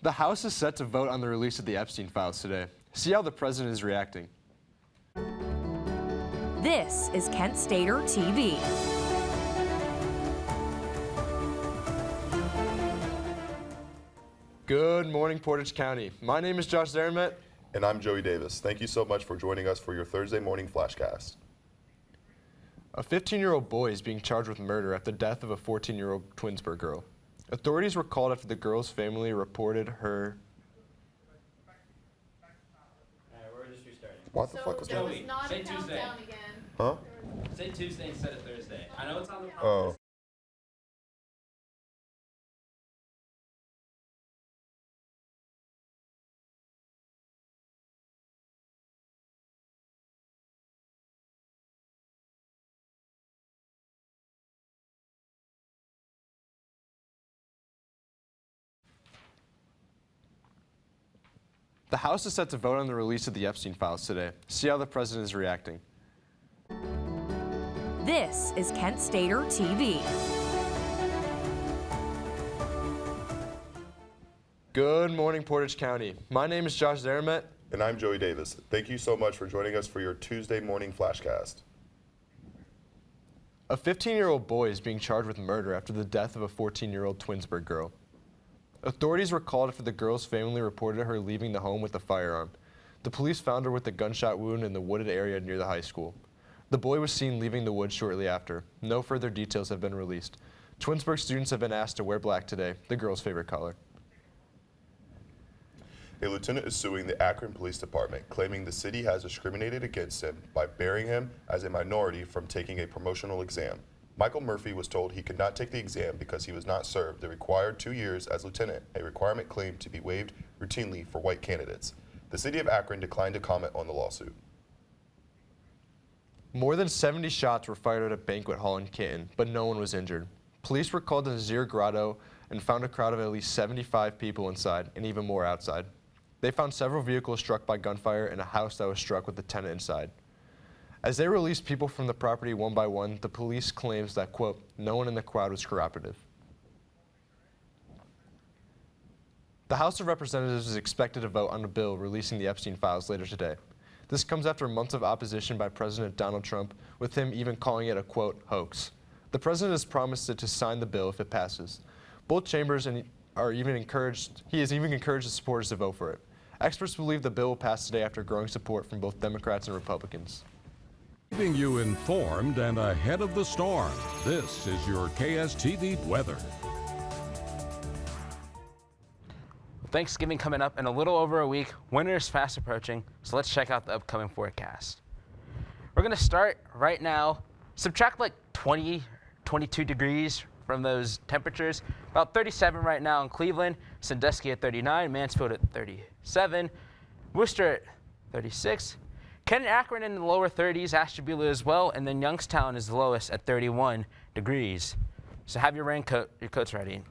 The House is set to vote on the release of the Epstein files today. See how the president is reacting. This is Kent Stater TV. Good morning, Portage County. My name is Josh Zaramet. And I'm Joey Davis. Thank you so much for joining us for your Thursday morning Flashcast. A 15-year-old boy is being charged with murder after the death of a 14-year-old Twinsburg girl. Authorities were called after the girl's family reported her... Alright, we're just restarting. What the fuck was that? that? Joey, say Tuesday. Huh? Say Tuesday instead of Thursday. I know it's on the Oh. The House is set to vote on the release of the Epstein files today. See how the president is reacting. This is Kent Stater TV. Good morning, Portage County. My name is Josh Zaramet. And I'm Joey Davis. Thank you so much for joining us for your Tuesday morning Flashcast. A 15-year-old boy is being charged with murder after the death of a 14-year-old Twinsburg girl. Authorities were called after the girl's family reported her leaving the home with a firearm. The police found her with a gunshot wound in the wooded area near the high school. The boy was seen leaving the woods shortly after. No further details have been released. Twinsburg students have been asked to wear black today, the girl's favorite color. A lieutenant is suing the Akron Police Department, claiming the city has discriminated against him by barring him as a minority from taking a promotional exam. Michael Murphy was told he could not take the exam because he was not served the required 2 years as lieutenant, a requirement claimed to be waived routinely for white candidates. The city of Akron declined to comment on the lawsuit. More than 70 shots were fired at a banquet hall in Canton, but no one was injured. Police were called to Nazir Grotto and found a crowd of at least 75 people inside and even more outside. They found several vehicles struck by gunfire and a house that was struck with a tenant inside. As they released people from the property one by one, the police claims that, quote, no one in the crowd was cooperative. The House of Representatives is expected to vote on a bill releasing the Epstein files later today. This comes after months of opposition by President Donald Trump, with him even calling it a, quote, hoax. The president has promised to sign the bill if it passes. Both chambers he has even encouraged his supporters to vote for it. Experts believe the bill will pass today after growing support from both Democrats and Republicans. Keeping you informed and ahead of the storm, this is your KSTV weather. Thanksgiving coming up in a little over a week. Winter is fast approaching, so let's check out the upcoming forecast. We're going to start right now. Subtract like 20, 22 degrees from those temperatures. About 37 right now in Cleveland, Sandusky at 39, Mansfield at 37, Worcester at 36, Kent and Akron in the lower 30s, Ashtabula as well, and then Youngstown is the lowest at 31 degrees. So have your coats ready.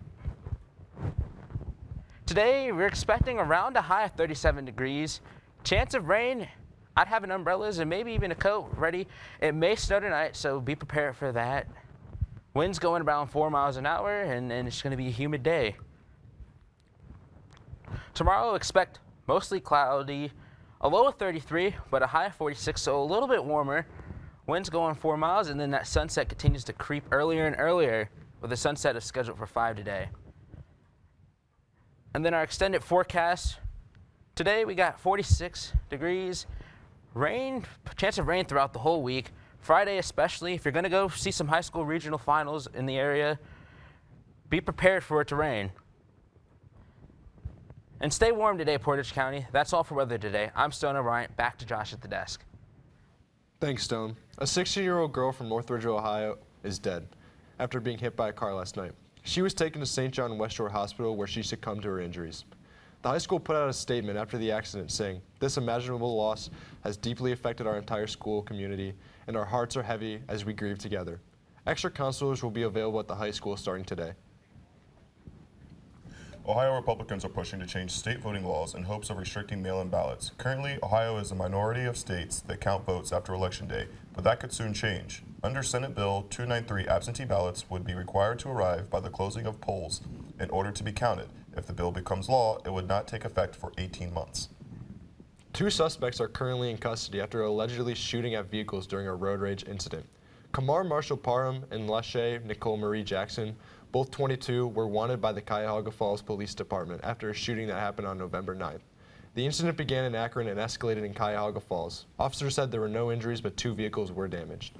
Today, we're expecting around a high of 37 degrees. Chance of rain, I'd have an umbrellas and maybe even a coat ready. It may snow tonight, so be prepared for that. Winds going around 4 miles an hour, and it's going to be a humid day. Tomorrow, expect mostly cloudy, a low of 33, but a high of 46, so a little bit warmer. Winds going 4 miles, and then that sunset continues to creep earlier and earlier, with the sunset is scheduled for 5 today. And then our extended forecast. Today we got 46 degrees, rain, chance of rain throughout the whole week. Friday especially, if you're going to go see some high school regional finals in the area, be prepared for it to rain. And stay warm today, Portage County. That's all for weather today. I'm Stone O'Brien, back to Josh at the desk. Thanks, Stone. A 16-year-old girl from Northridge, Ohio is dead after being hit by a car last night. She was taken to St. John West Shore Hospital where she succumbed to her injuries. The high school put out a statement after the accident saying, "This unimaginable loss has deeply affected our entire school community, and our hearts are heavy as we grieve together." Extra counselors will be available at the high school starting today. Ohio Republicans are pushing to change state voting laws in hopes of restricting mail-in ballots. Currently, Ohio is a minority of states that count votes after Election Day, but that could soon change. Under Senate Bill 293, absentee ballots would be required to arrive by the closing of polls in order to be counted. If the bill becomes law, it would not take effect for 18 months. 2 suspects are currently in custody after allegedly shooting at vehicles during a road rage incident. Kamar Marshall Parham and Lachey Nicole Marie Jackson, both 22, were wanted by the Cuyahoga Falls Police Department after a shooting that happened on November 9th. The incident began in Akron and escalated in Cuyahoga Falls. Officers said there were no injuries, but 2 vehicles were damaged.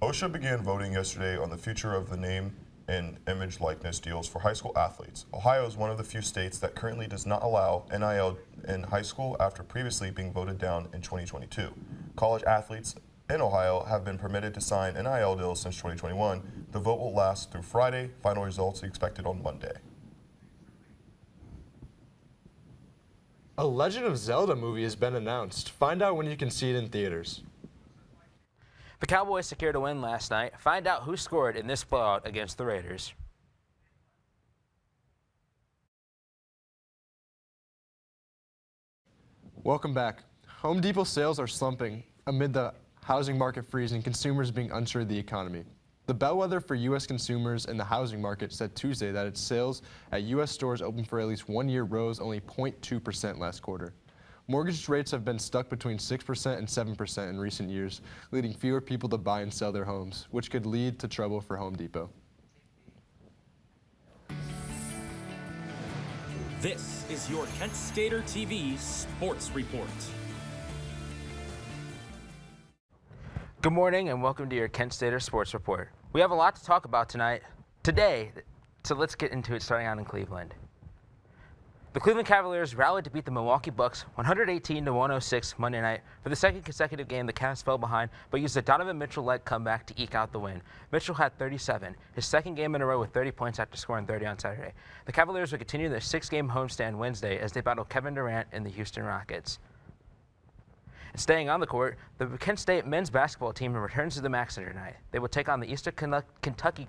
OSHA began voting yesterday on the future of the name and image likeness deals for high school athletes. Ohio is one of the few states that currently does not allow NIL in high school after previously being voted down in 2022. College athletes in Ohio have been permitted to sign NIL deals since 2021. The vote will last through Friday. Final results expected on Monday. A Legend of Zelda movie has been announced. Find out when you can see it in theaters. The Cowboys secured a win last night. Find out who scored in this blowout against the Raiders. Welcome back. Home Depot sales are slumping amid the housing market freeze and consumers being unsure of the economy. The bellwether for U.S. consumers and the housing market said Tuesday that its sales at U.S. stores open for at least 1 year rose only 0.2% last quarter. Mortgage rates have been stuck between 6% and 7% in recent years, leading fewer people to buy and sell their homes, which could lead to trouble for Home Depot. This is your Kent Stater TV Sports Report. Good morning and welcome to your Kent Stater Sports Report. We have a lot to talk about today, so let's get into it starting out in Cleveland. The Cleveland Cavaliers rallied to beat the Milwaukee Bucks 118-106 Monday night. For the second consecutive game, the Cavs fell behind, but used a Donovan Mitchell-led comeback to eke out the win. Mitchell had 37, his second game in a row with 30 points after scoring 30 on Saturday. The Cavaliers will continue their 6-game homestand Wednesday as they battle Kevin Durant and the Houston Rockets. Staying on the court, the Kent State men's basketball team returns to the MAC Center tonight. They will take on the Eastern Kentucky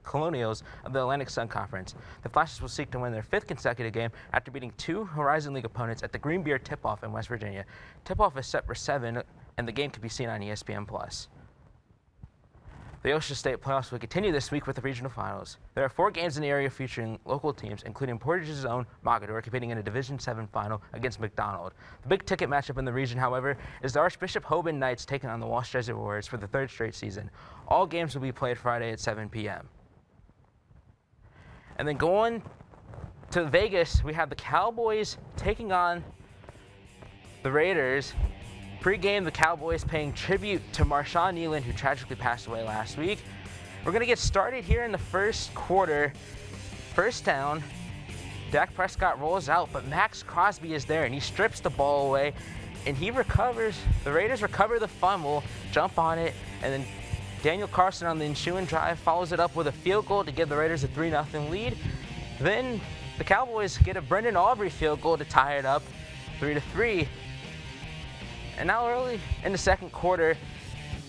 Colonials of the Atlantic Sun Conference. The Flashes will seek to win their 5th consecutive game after beating 2 Horizon League opponents at the Green Beer Tip-Off in West Virginia. Tip-Off is set for 7, and the game can be seen on ESPN+. The OSHA State playoffs will continue this week with the regional finals. There are 4 games in the area featuring local teams, including Portage's own Mogador competing in a Division VII final against McDonald. The big ticket matchup in the region, however, is the Archbishop Hoban Knights taking on the Walsh Jesuit Warriors for the 3rd straight season. All games will be played Friday at 7 p.m. And then going to Vegas, we have the Cowboys taking on the Raiders. Pre-game, the Cowboys paying tribute to Marshawn Nealon, who tragically passed away last week. We're going to get started here in the first quarter. First down, Dak Prescott rolls out, but Max Crosby is there, and he strips the ball away, and he recovers. The Raiders recover the fumble, jump on it, and then Daniel Carson on the ensuing drive follows it up with a field goal to give the Raiders a 3-0 lead. Then the Cowboys get a Brendan Aubrey field goal to tie it up 3-3. And now early in the second quarter,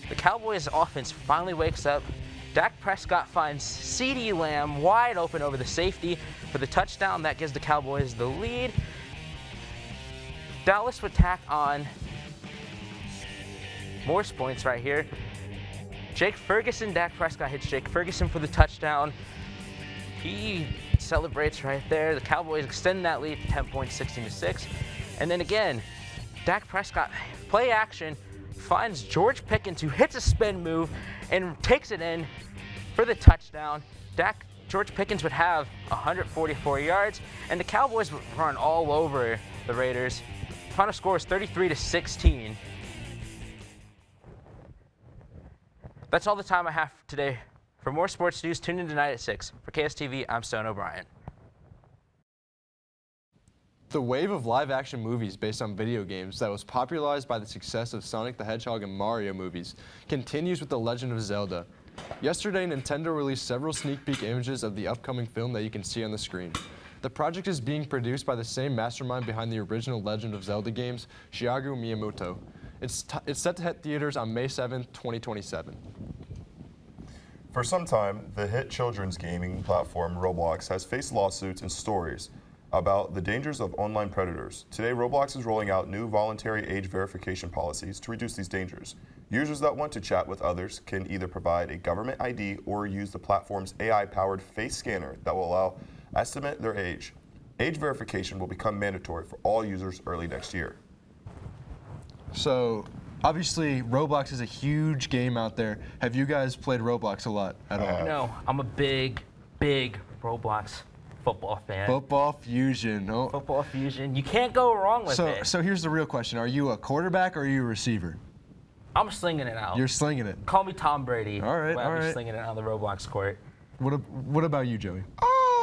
the Cowboys offense finally wakes up. Dak Prescott finds CeeDee Lamb wide open over the safety for the touchdown. That gives the Cowboys the lead. Dallas would tack on more points right here. Jake Ferguson, Dak Prescott hits Jake Ferguson for the touchdown. He celebrates right there. The Cowboys extend that lead to 10 points, 16-6. And then again, Dak Prescott, play action, finds George Pickens, who hits a spin move and takes it in for the touchdown. George Pickens would have 144 yards, and the Cowboys would run all over the Raiders. Final score is 33-16. That's all the time I have today. For more sports news, tune in tonight at 6. For KSTV, I'm Stone O'Brien. The wave of live-action movies based on video games that was popularized by the success of Sonic the Hedgehog and Mario movies continues with The Legend of Zelda. Yesterday, Nintendo released several sneak peek images of the upcoming film that you can see on the screen. The project is being produced by the same mastermind behind the original Legend of Zelda games, Shigeru Miyamoto. It's set to hit theaters on May 7, 2027. For some time, the hit children's gaming platform Roblox has faced lawsuits and stories about the dangers of online predators. Today, Roblox is rolling out new voluntary age verification policies to reduce these dangers. Users that want to chat with others can either provide a government ID or use the platform's AI-powered face scanner that will allow estimate their age. Age verification will become mandatory for all users early next year. So, obviously, Roblox is a huge game out there. Have you guys played Roblox a lot at all? No, I'm a big Roblox football fan. Football Fusion. Oh. Football Fusion. You can't go wrong with it. So here's the real question. Are you a quarterback or are you a receiver? I'm slinging it out. You're slinging it. Call me Tom Brady. All right, when all I'm right. slinging it on the Roblox court. What about you, Joey?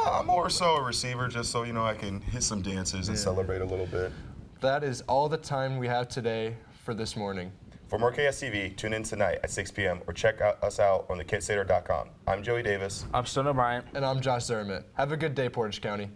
I'm more so a receiver, just so I can hit some dances and celebrate a little bit. That is all the time we have today for this morning. For more KSTV, tune in tonight at 6 p.m. or check us out on thekentstater.com. I'm Joey Davis. I'm Stone O'Brien. And I'm Josh Zermit. Have a good day, Portage County.